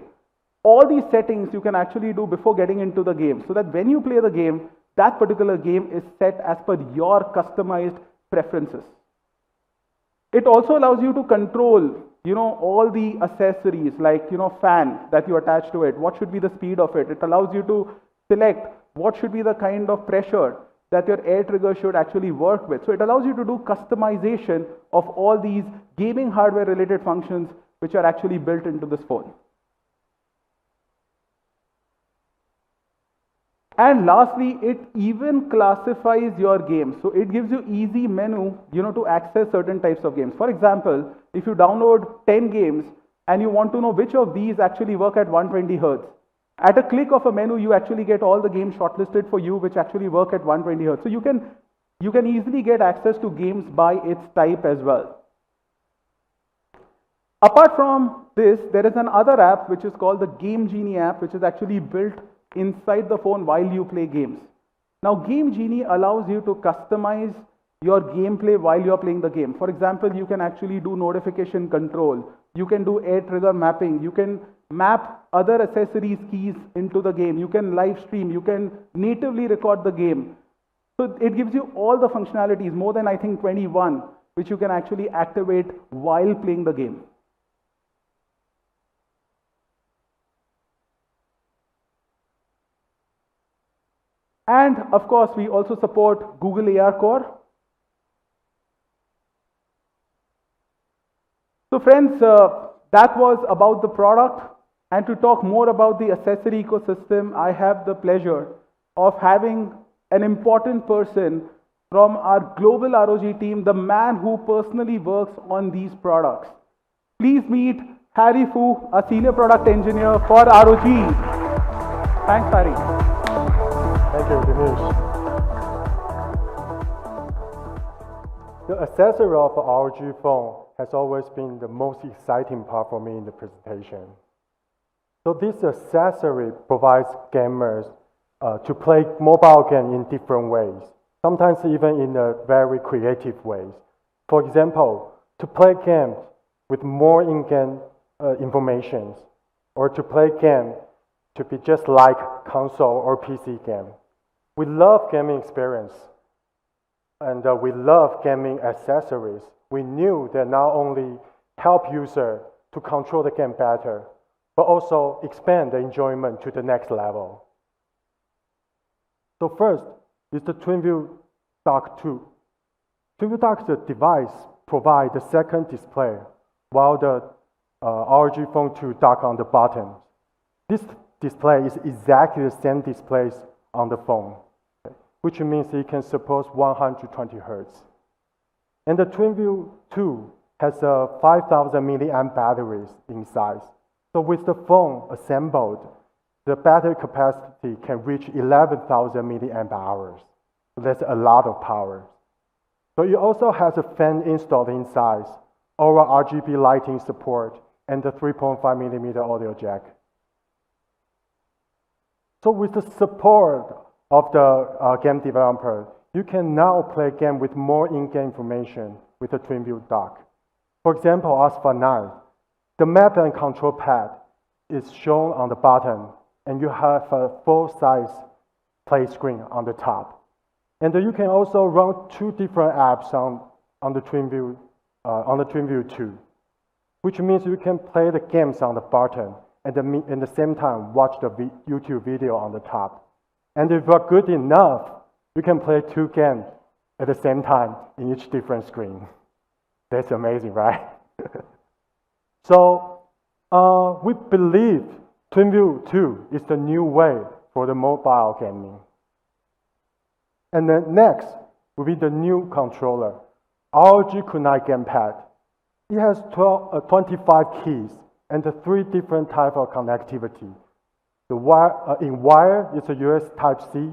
All these settings you can actually do before getting into the game, so that when you play the game, that particular game is set as per your customized preferences. It also allows you to control, all the accessories like, fan that you attach to it, what should be the speed of it. It allows you to select what should be the kind of pressure that your air trigger should actually work with. So it allows you to do customization of all these gaming hardware related functions which are actually built into this phone. And lastly, it even classifies your games. So it gives you easy menu, to access certain types of games. For example, if you download 10 games and you want to know which of these actually work at 120 Hertz, at a click of a menu, you actually get all the games shortlisted for you which actually work at 120 Hertz. So you can easily get access to games by its type as well. Apart from this, there is another app which is called the Game Genie app, which is actually built inside the phone while you play games. Now, Game Genie allows you to customize your gameplay while you're playing the game. For example, you can actually do notification control. You can do air trigger mapping. You can map other accessories keys into the game. You can live stream. You can natively record the game. So it gives you all the functionalities, more than I think 21, which you can actually activate while playing the game. And of course, we also support Google AR Core. So friends, that was about the product. And to talk more about the accessory ecosystem, I have the pleasure of having an important person from our global ROG team, the man who personally works on these products. Please meet Harry Fu, a senior product engineer for ROG. Thanks, Harry. Thank you, Dinesh. The accessory of ROG phone has always been the most exciting part for me in the presentation. So this accessory provides gamers to play mobile games in different ways, sometimes even in a very creative ways. For example, to play games with more in-game information, or to play games to be just like console or PC game. We love gaming experience, and we love gaming accessories. We knew that not only help user to control the game better, but also expand the enjoyment to the next level. So first is the TwinView Dock 2. TwinView Dock, the device, provides the second display, while the ROG Phone 2 dock on the bottom. This display is exactly the same displays on the phone, which means it can support 120 Hertz. And the TwinView 2 has a 5,000 milliamp batteries inside. So with the phone assembled, the battery capacity can reach 11,000 milliamp hours. So that's a lot of power. So it also has a fan installed inside, our RGB lighting support, and the 3.5 millimeter audio jack. So with the support of the game developer, you can now play a game with more in-game information with the TwinView dock. For example, as for now, the map and control pad is shown on the bottom, and you have a full-size play screen on the top. And you can also run two different apps on the TwinView 2, which means you can play the games on the bottom and at the same time watch the YouTube video on the top. And if you're good enough, you can play two games at the same time in each different screen. That's amazing, right? So we believe TwinView 2 is the new way for the mobile gaming. And then next will be the new controller, ROG Kunai Gamepad. It has 25 keys and the 3 different types of connectivity. The in wire, it's a US Type-C,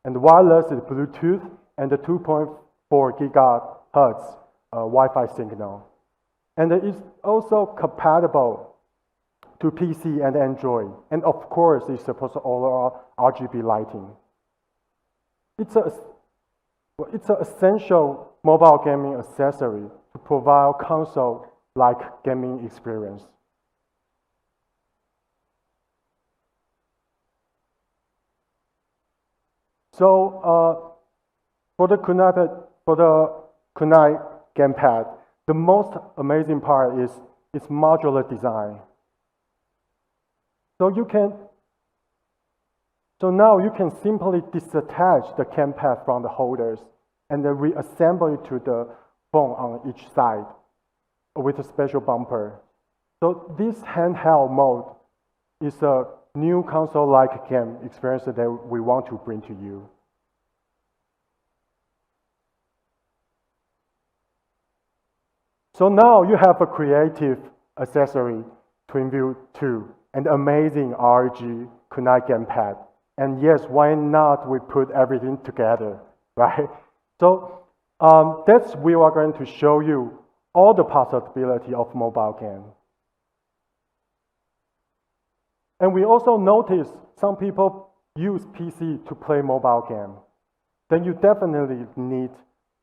and wireless is Bluetooth and the 2.4 gigahertz Wi-Fi signal. And it's also compatible to PC and Android. And of course, it supports all RGB lighting. It's an essential mobile gaming accessory to provide console-like gaming experience. So for the Kunai Gamepad, the most amazing part is its modular design. So now you can simply disattach the gamepad from the holders and then reassemble it to the phone on each side with a special bumper. So this handheld mode is a new console-like game experience that we want to bring to you. So now you have a creative accessory, TwinView 2, and amazing ROG Kunai Gamepad. And yes, why not we put everything together, right? So we are going to show you all the possibility of mobile game. And we also notice some people use PC to play mobile game. Then you definitely need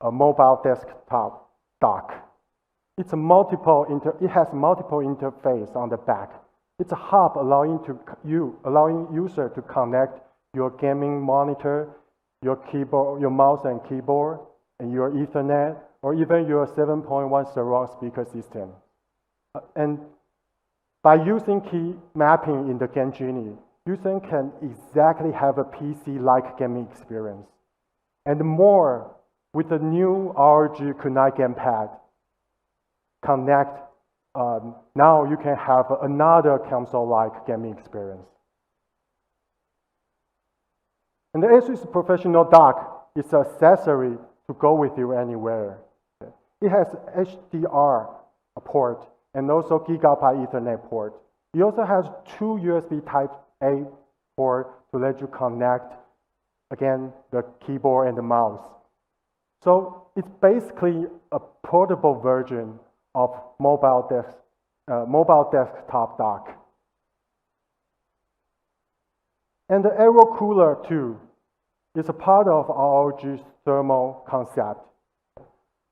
a mobile desktop dock. It has multiple interface on the back. It's a hub allowing user to connect your gaming monitor, your keyboard, your mouse and keyboard, and your Ethernet, or even your 7.1 surround speaker system. And by using key mapping in the Game Genie, user can exactly have a PC-like gaming experience. And more with the new ROG Kunai Gamepad, now you can have another console-like gaming experience. And the Asus Professional Dock is an accessory to go with you anywhere. It has HDR port and also Gigabyte Ethernet port. It also has 2 USB Type-A port to let you connect, again, the keyboard and the mouse. So it's basically a portable version of mobile desktop dock. And the aero cooler too is a part of ROG's thermal concept.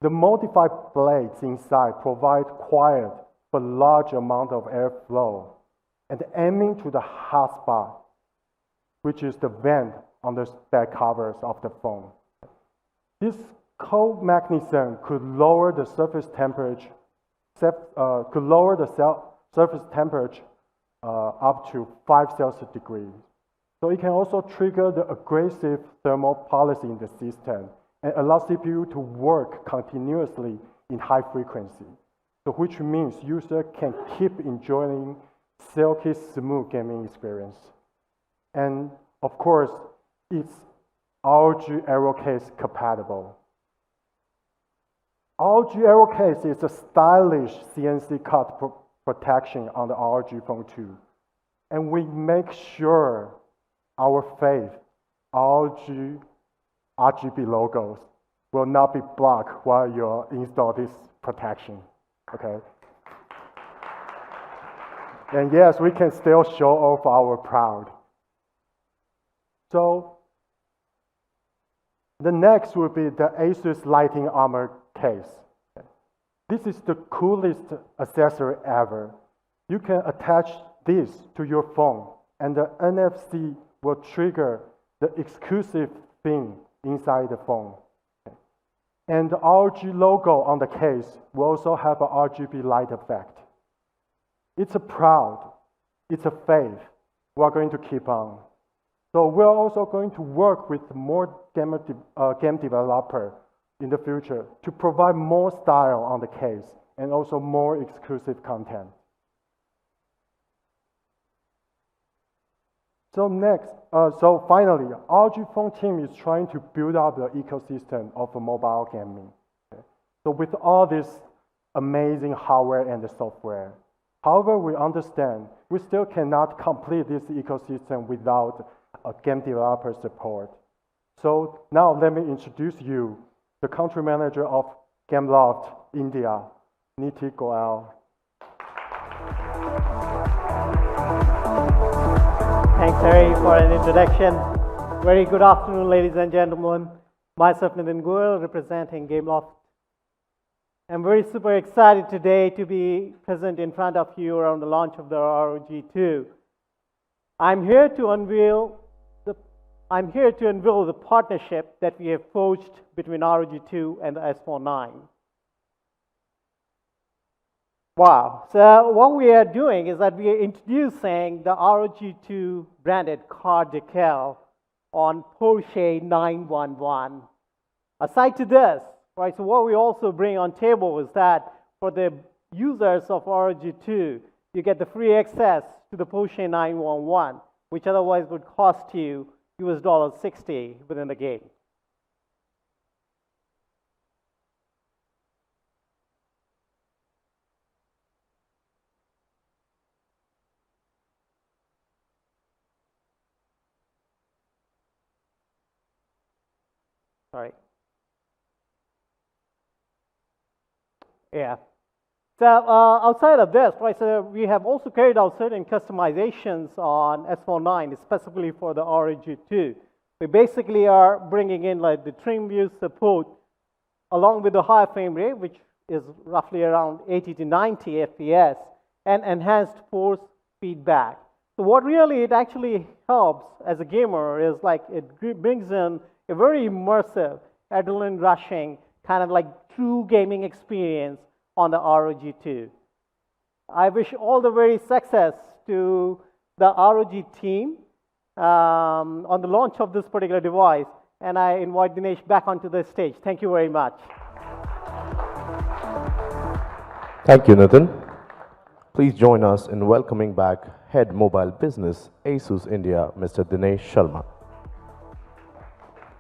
The modified blades inside provide quiet but large amount of airflow and aiming to the hot spot, which is the vent on the back covers of the phone. This cold mechanism could lower the surface temperature up to 5 Celsius degrees. So it can also trigger the aggressive thermal policy in the system and allow CPU to work continuously in high frequency. So which means user can keep enjoying silky smooth gaming experience. And of course, it's ROG Aero Case compatible. ROG Aero Case is a stylish CNC cut protection on the ROG Phone 2. And we make sure our faith, ROG RGB logos will not be blocked while you install this protection, okay? And yes, we can still show off our proud. So the next will be the Asus Lighting Armor Case. This is the coolest accessory ever. You can attach this to your phone and the NFC will trigger the exclusive thing inside the phone. And the ROG logo on the case will also have an RGB light effect. It's a proud, it's a faith we're going to keep on. So we're also going to work with more game developer in the future to provide more style on the case and also more exclusive content. So finally, ROG Phone team is trying to build up the ecosystem of mobile gaming. Okay? So with all this amazing hardware and the software, however, we understand we still cannot complete this ecosystem without a game developer support. So now let me introduce you the country manager of Gameloft India, Niti Goel. Thanks, Harry, for an introduction. Very good afternoon, ladies and gentlemen. Myself, Nitin Goel, representing Gameloft. I'm very super excited today to be present in front of you around the launch of the ROG 2. I'm here to unveil the partnership that we have forged between ROG 2 and the S4 9. Wow. So what we are doing is that we are introducing the ROG 2 branded car decal on Porsche 911. Aside to this, right, so what we also bring on table is that for the users of ROG 2, you get the free access to the Porsche 911, which otherwise would cost you $60 within the game. Sorry. Yeah. So outside of this, right, so we have also carried out certain customizations on S49, specifically for the ROG 2. We basically are bringing in like the trim view support along with the higher frame rate, which is roughly around 80 to 90 FPS, and enhanced force feedback. So what really it actually helps as a gamer is like it brings in a very immersive, adrenaline rushing, kind of like true gaming experience on the ROG 2. I wish all the very success to the ROG team on the launch of this particular device, and I invite Dinesh back onto the stage. Thank you very much. Thank you, Nitin. Please join us in welcoming back Head Mobile Business, Asus India, Mr. Dinesh Sharma.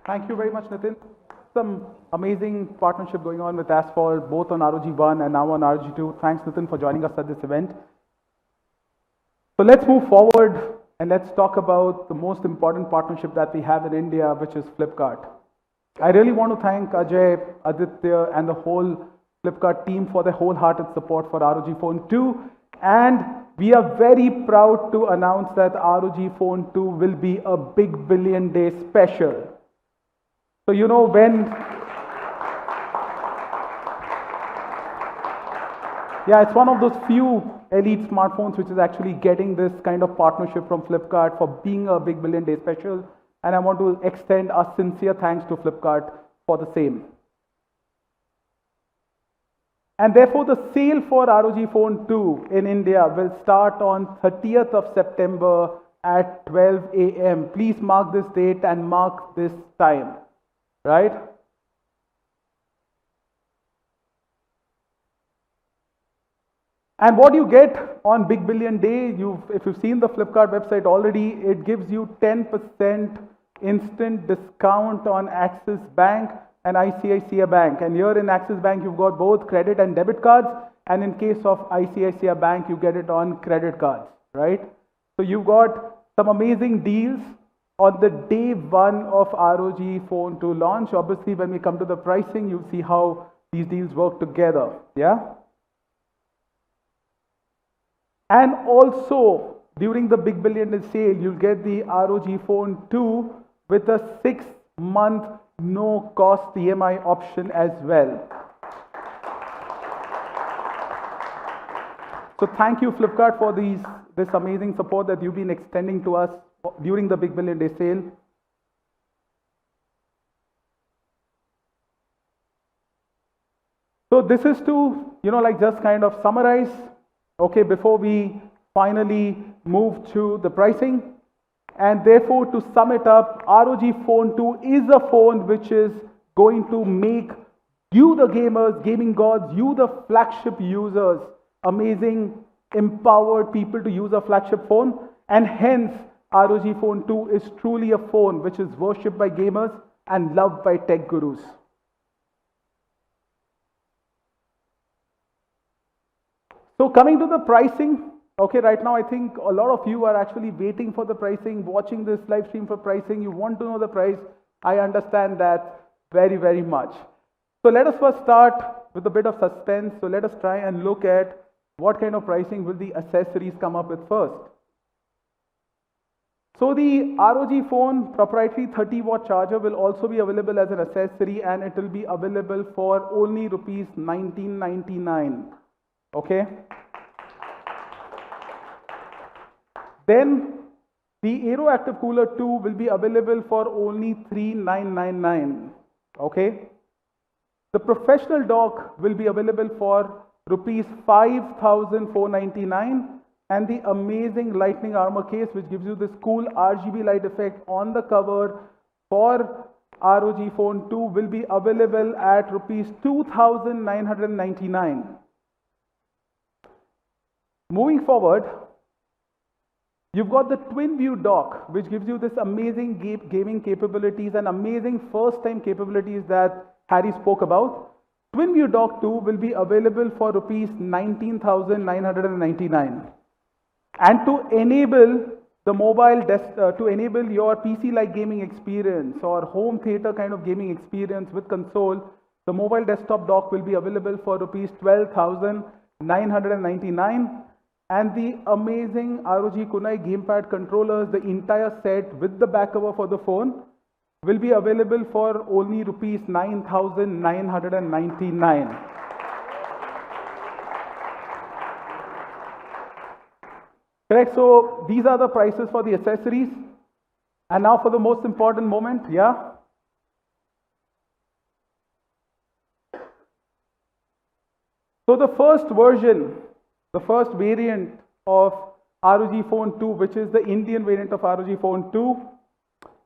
Thank you very much, Nitin. Some amazing partnership going on with Asphalt, both on ROG 1 and now on ROG 2. Thanks, Nitin, for joining us at this event. So let's move forward and let's talk about the most important partnership that we have in India, which is Flipkart. I really want to thank Ajay, Aditya, and the whole Flipkart team for their wholehearted support for ROG Phone 2. And we are very proud to announce that ROG Phone 2 will be a Big Billion Day special. So, you know, it's one of those few elite smartphones which is actually getting this kind of partnership from Flipkart for being a Big Billion Day special. And I want to extend our sincere thanks to Flipkart for the same. And therefore, the sale for ROG Phone 2 in India will start on 30th of September at 12 a.m. Please mark this date and mark this time. Right? And what you get on Big Billion Day, if you've seen the Flipkart website already, it gives you 10% instant discount on Axis Bank and ICICI Bank. And here in Axis Bank, you've got both credit and debit cards. And in case of ICICI Bank, you get it on credit cards, right? So you've got some amazing deals on the day one of ROG Phone 2 launch. Obviously, when we come to the pricing, you'll see how these deals work together, yeah? And also, during the Big Billion Day sale, you'll get the ROG Phone 2 with a 6-month no-cost EMI option as well. So thank you, Flipkart, for this amazing support that you've been extending to us during the Big Billion Day sale. So this is to, just kind of summarize, okay, before we finally move to the pricing. And therefore, to sum it up, ROG Phone 2 is a phone which is going to make you, the gamers, gaming gods, you, the flagship users, amazing, empowered people to use a flagship phone. And hence, ROG Phone 2 is truly a phone which is worshipped by gamers and loved by tech gurus. So coming to the pricing, okay, right now I think a lot of you are actually waiting for the pricing, watching this live stream for pricing. You want to know the price. I understand that very, very much. So let us first start with a bit of suspense. So let us try and look at what kind of pricing will the accessories come up with first. So the ROG Phone proprietary 30-watt charger will also be available as an accessory, and it will be available for only rupees 1999. Okay. Then the Aero Active Cooler 2 will be available for only 3999. Okay. The professional dock will be available for rupees 5499, and the amazing lightning armor case which gives you this cool RGB light effect on the cover for ROG Phone 2 will be available at rupees 2999. Moving forward, you've got the twin view dock which gives you this amazing gaming capabilities and amazing first time capabilities that Harry spoke about. Twin view dock 2 will be available for rupees 19,999. And to enable the to enable your PC like gaming experience or home theater kind of gaming experience with console, the mobile desktop dock will be available for rupees 12,999. And the amazing ROG Kunai gamepad controllers, the entire set with the back cover for the phone, will be available for only rupees 9,999. Correct, so these are the prices for the accessories. And now for the most important moment, yeah. So the first version, the first variant of ROG Phone 2, which is the Indian variant of ROG Phone 2.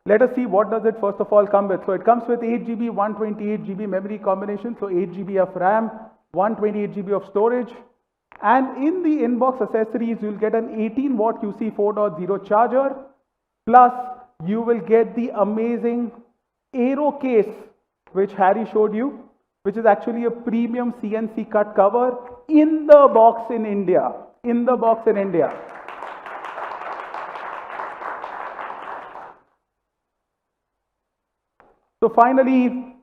Let us see what does it first of all come with. So it comes with 8GB, 128GB memory combination. So 8GB of RAM, 128GB of storage. And in the inbox accessories, you'll get an 18-watt QC 4.0 charger. Plus, you will get the amazing Aero case, which Harry showed you, which is actually a premium CNC cut cover in the box in India. In the box in India. So finally,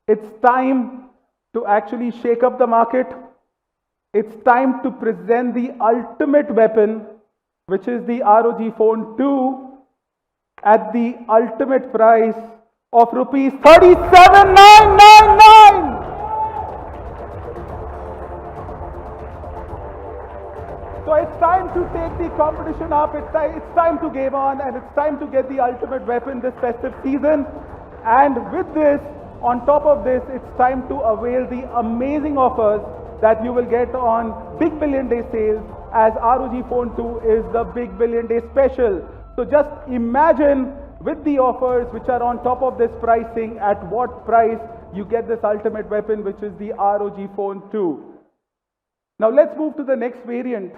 it's time to actually shake up the market. It's time to present the ultimate weapon, which is the ROG Phone 2 at the ultimate price of rupees 37,999. So it's time to take the competition up, it's time to game on, and it's time to get the ultimate weapon this festive season. And with this, on top of this, it's time to avail the amazing offers that you will get on Big Billion Day sales, as ROG Phone 2 is the Big Billion Day special. So just imagine with the offers which are on top of this pricing, at what price you get this ultimate weapon, which is the ROG Phone 2. Now let's move to the next variant,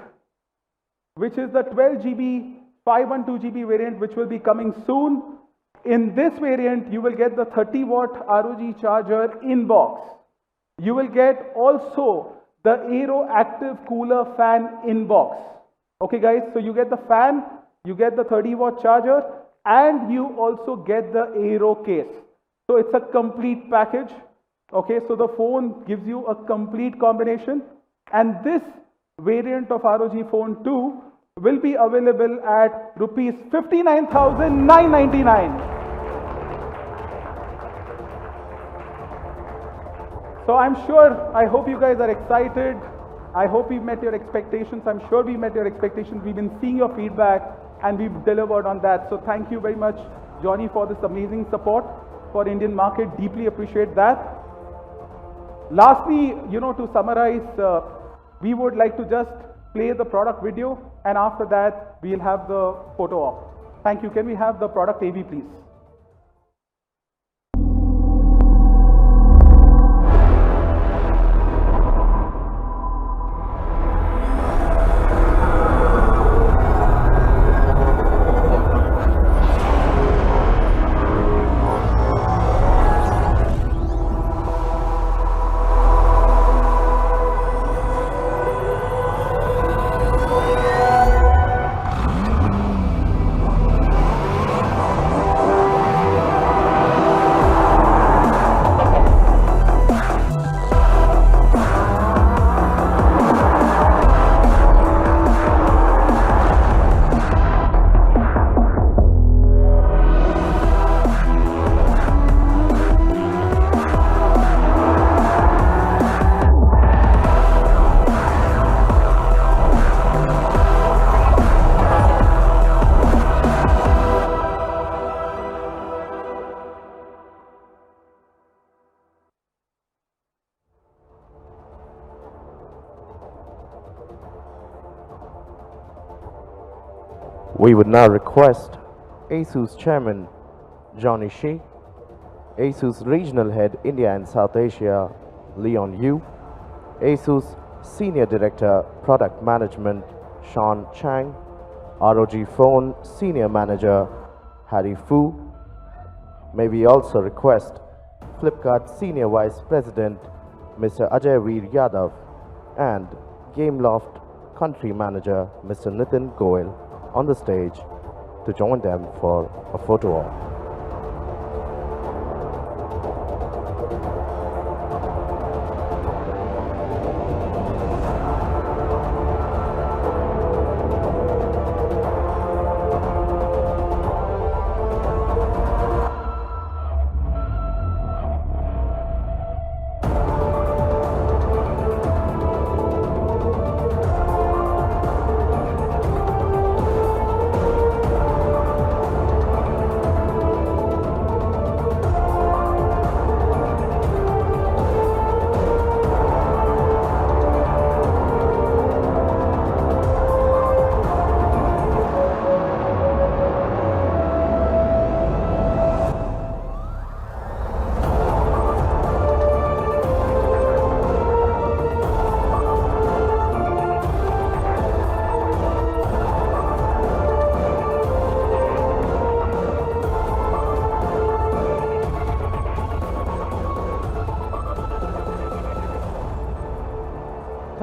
which is the 12GB 512GB variant, which will be coming soon. In this variant, you will get the 30-watt ROG charger in box. You will get also the Aero Active Cooler fan in box. Okay guys, so you get the fan, you get the 30-watt charger, and you also get the Aero case. So it's a complete package. Okay, so the phone gives you a complete combination, and this variant of ROG Phone 2 will be available at rupees 59,999. So I'm sure, I hope you guys are excited. I hope we've met your expectations. I'm sure we met your expectations. We've been seeing your feedback and we've delivered on that. So thank you very much, Johnny, for this amazing support for Indian market. Deeply appreciate that. Lastly, to summarize, we would like to just play the product video, and after that, we'll have the photo op. Thank you. Can we have the product AV, please? We would now request Asus Chairman Johnny Shi, Asus Regional Head India and South Asia Leon Yu, Asus Senior Director Product Management Sean Chang, ROG Phone Senior Manager Harry Fu. May we also request Flipkart Senior Vice President Mr. Ajay Veer Yadav and Gameloft Country Manager Mr. Nitin Goel on the stage to join them for a photo op.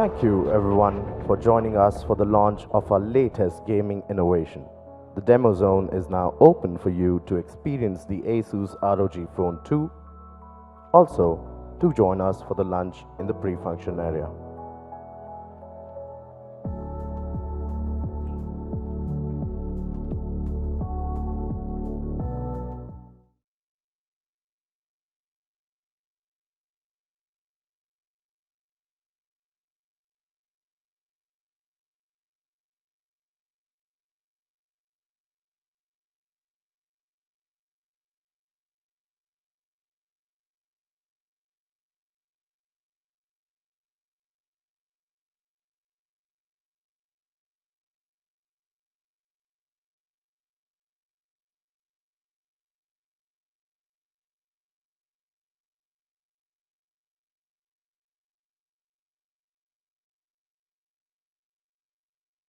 Thank you everyone for joining us for the launch of our latest gaming innovation. The demo zone is now open for you to experience the Asus ROG Phone 2. Also, do join us for the lunch in the pre-function area.